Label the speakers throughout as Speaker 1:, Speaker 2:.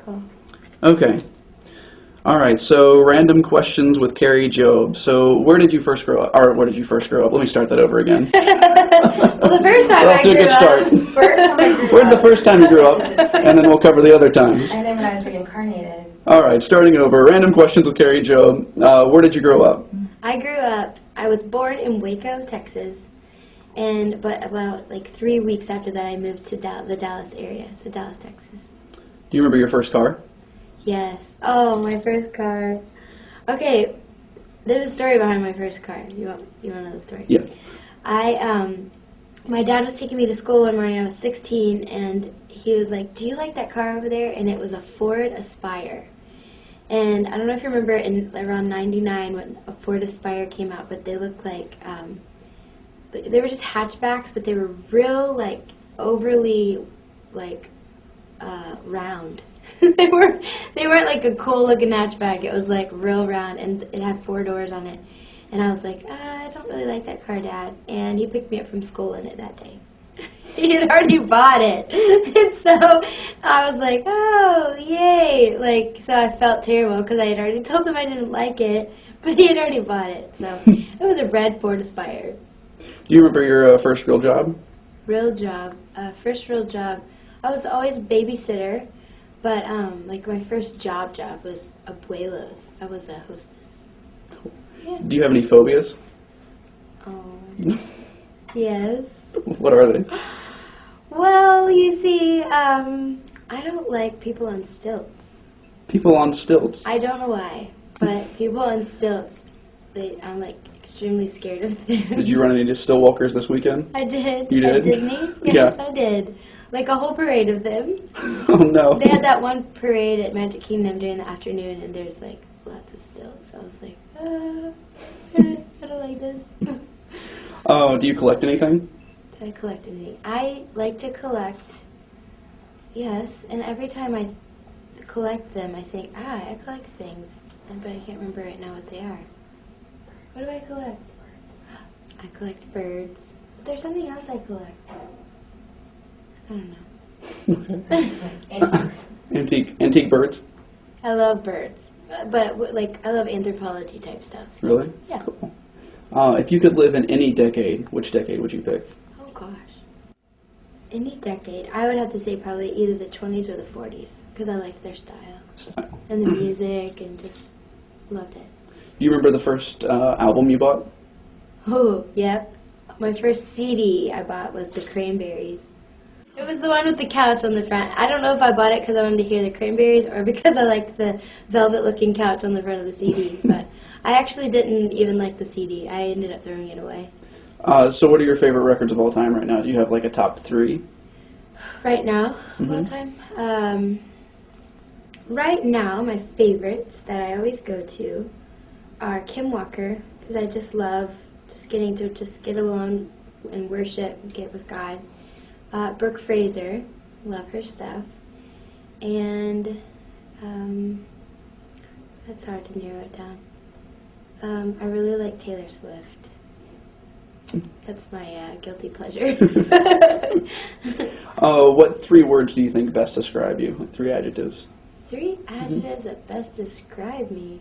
Speaker 1: Cool.
Speaker 2: Okay. All right, so random questions with Kari Jobe. So where did you first grow up? Or where did you first grow up? Let me start that over again.
Speaker 1: Well, the first time
Speaker 2: Off to a good start. Where's the first time you grew up? And then we'll cover the other times.
Speaker 1: And then when I was reincarnated.
Speaker 2: All right, starting over. Random questions with Kari Jobe. Where did you grow up?
Speaker 3: I was born in Waco, Texas, but about like 3 weeks after that I moved to the Dallas area, so Dallas, Texas.
Speaker 2: Do you remember your first car?
Speaker 3: Yes. Oh, my first car. Okay, there's a story behind my first car. You want to know the story?
Speaker 2: Yeah.
Speaker 3: My dad was taking me to school one morning. I was 16, and he was like, "Do you like that car over there?" And it was a Ford Aspire. And I don't know if you remember around '99 when a Ford Aspire came out, but they looked like they were just hatchbacks, but they were real like overly like round. they weren't like a cool looking hatchback. It was like real round, and it had 4 doors on it. And I was like, I don't really like that car, Dad. And he picked me up from school in it that day. He had already bought it. And so I was like, oh, yay. Like, so I felt terrible because I had already told him I didn't like it, but he had already bought it. So it was a red Ford Aspire.
Speaker 2: Do you remember your first real job?
Speaker 3: Real job. First real job. I was always a babysitter, but like my first job was abuelos. I was a hostess. Yeah.
Speaker 2: Do you have any phobias?
Speaker 3: Yes.
Speaker 2: What are they?
Speaker 3: Well, you see, I don't like people on stilts.
Speaker 2: People on stilts?
Speaker 3: I don't know why, but people on stilts, I'm like extremely scared of them.
Speaker 2: Did you run into still walkers this weekend?
Speaker 3: I did.
Speaker 2: You did?
Speaker 3: At Disney? Yes, yeah. I did. Like a whole parade of them.
Speaker 2: Oh, no.
Speaker 3: They had that one parade at Magic Kingdom during the afternoon, and there's like lots of stilts. I was like, I don't like this.
Speaker 2: Oh, do you collect anything?
Speaker 3: Do I collect anything? I like to collect, yes, and every time I collect them, I think, I collect things, but I can't remember right now what they are. What do I collect? I collect birds. But there's something else I collect. I don't know.
Speaker 2: Antique birds?
Speaker 3: I love birds, but like I love anthropology type stuff. So.
Speaker 2: Really?
Speaker 3: Yeah.
Speaker 2: Cool. If you could live in any decade, which decade would you pick?
Speaker 3: Oh gosh. Any decade. I would have to say probably either the 20s or the 40s because I liked their style. And the music and just loved it.
Speaker 2: You remember the first album you bought?
Speaker 3: Oh, yep. My first CD I bought was the Cranberries. It was the one with the couch on the front. I don't know if I bought it because I wanted to hear the Cranberries or because I liked the velvet-looking couch on the front of the CD. But I actually didn't even like the CD. I ended up throwing it away.
Speaker 2: So what are your favorite records of all time right now? Do you have like a top 3?
Speaker 3: Right now, of all time? Right now, my favorites that I always go to are Kim Walker, because I just love just getting to just get alone and worship and get with God. Brooke Fraser, love her stuff. And that's hard to narrow it down. I really like Taylor Swift. That's my guilty pleasure.
Speaker 2: What 3 words do you think best describe you? Like 3 adjectives.
Speaker 3: 3 adjectives that best describe me.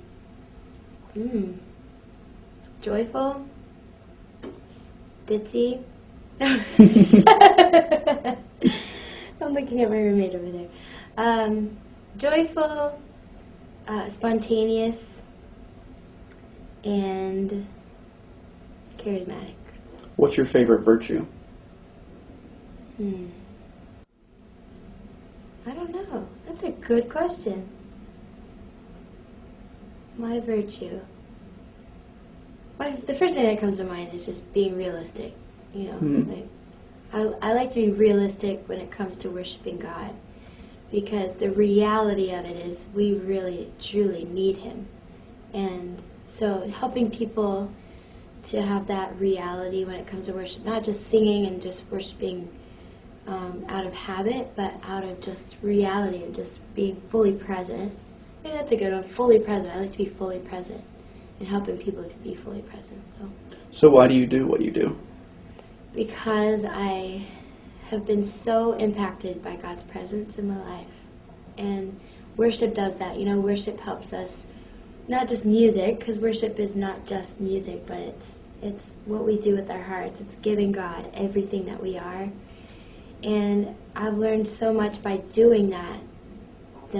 Speaker 3: Joyful. Ditzy. I'm looking at my roommate over there. Joyful, spontaneous, and charismatic.
Speaker 2: What's your favorite virtue?
Speaker 3: I don't know. That's a good question. My virtue. The first thing that comes to mind is just being realistic. You know, like I like to be realistic when it comes to worshiping God, because the reality of it is we really, truly need Him. And so helping people to have that reality when it comes to worship, not just singing and just worshiping out of habit, but out of just reality and just being fully present. Maybe that's a good one, fully present. I like to be fully present and helping people to be fully present.
Speaker 2: So why do you do what you do?
Speaker 3: Because I have been so impacted by God's presence in my life. And worship does that. You know, worship helps us, not just music, because worship is not just music, but it's what we do with our hearts. It's giving God everything that we are. And I've learned so much by doing that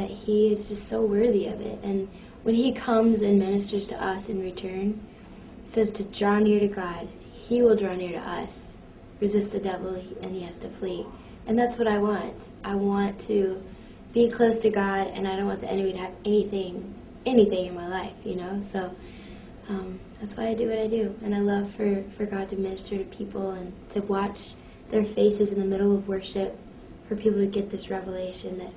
Speaker 3: He is just so worthy of it. And when He comes and ministers to us in return, it says to draw near to God. He will draw near to us. Resist the devil, and he has to flee. And that's what I want. I want to be close to God, and I don't want the enemy to have anything in my life, you know. So that's why I do what I do. And I love for God to minister to people and to watch their faces in the middle of worship, for people to get this revelation that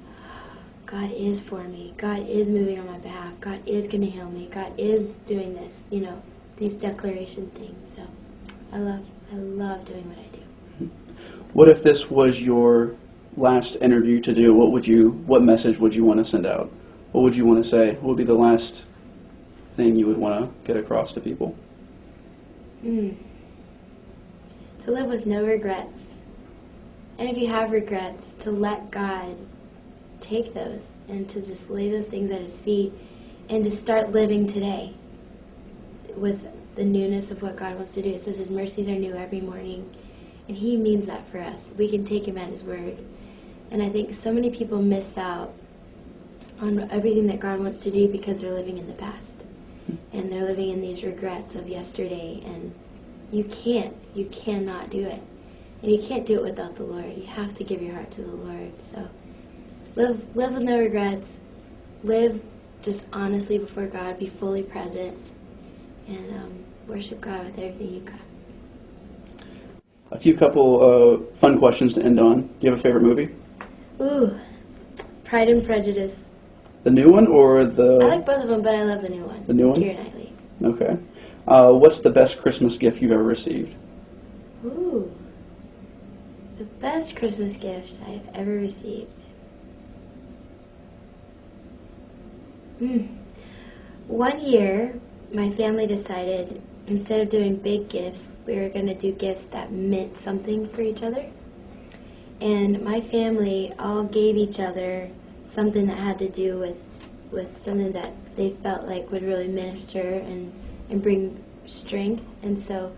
Speaker 3: God is for me. God is moving on my behalf. God is going to heal me. God is doing this, you know, these declaration things. So I love doing what I do.
Speaker 2: What if this was your last interview to do? What message would you want to send out? What would you want to say? What would be the last thing you would want to get across to people?
Speaker 3: To live with no regrets. And if you have regrets, to let God take those and to just lay those things at His feet and to start living today with the newness of what God wants to do. It says His mercies are new every morning, and He means that for us. We can take Him at His word. And I think so many people miss out on everything that God wants to do because they're living in the past. And they're living in these regrets of yesterday, and you cannot do it. And you can't do it without the Lord. You have to give your heart to the Lord. So live with no regrets. Live just honestly before God. Be fully present. And worship God with everything you've got.
Speaker 2: A few couple fun questions to end on. Do you have a favorite movie?
Speaker 3: Ooh, Pride and Prejudice.
Speaker 2: The new one or the...
Speaker 3: I like both of them, but I love the new one.
Speaker 2: The new one?
Speaker 3: Keira Knightley.
Speaker 2: Okay. What's the best Christmas gift you've ever received?
Speaker 3: Ooh. The best Christmas gift I've ever received. One year, my family decided instead of doing big gifts, we were going to do gifts that meant something for each other. And my family all gave each other something that had to do with something that they felt like would really minister and bring strength. And so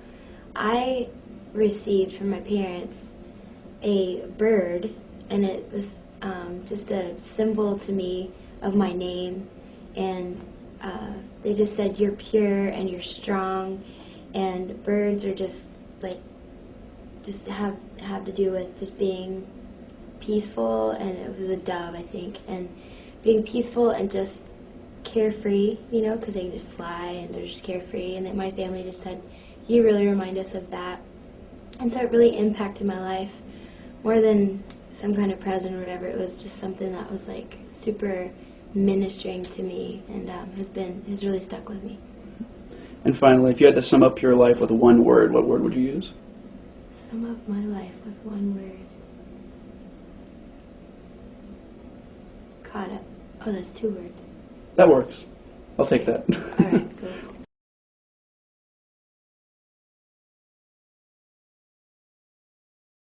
Speaker 3: I received from my parents a bird, and it was just a symbol to me of my name. And they just said, you're pure and you're strong, and birds are just like, just have to do with just being peaceful, and it was a dove, I think, and being peaceful and just carefree, you know, because they can just fly and they're just carefree, and that my family just said, you really remind us of that. And so it really impacted my life more than some kind of present or whatever. It was just something that was like super ministering to me, and has really stuck with me.
Speaker 2: And finally, if you had to sum up your life with one word, what word would you use?
Speaker 3: Sum up my life with one word. Caught up. Oh, that's 2 words.
Speaker 2: That works. I'll take that.
Speaker 3: All right.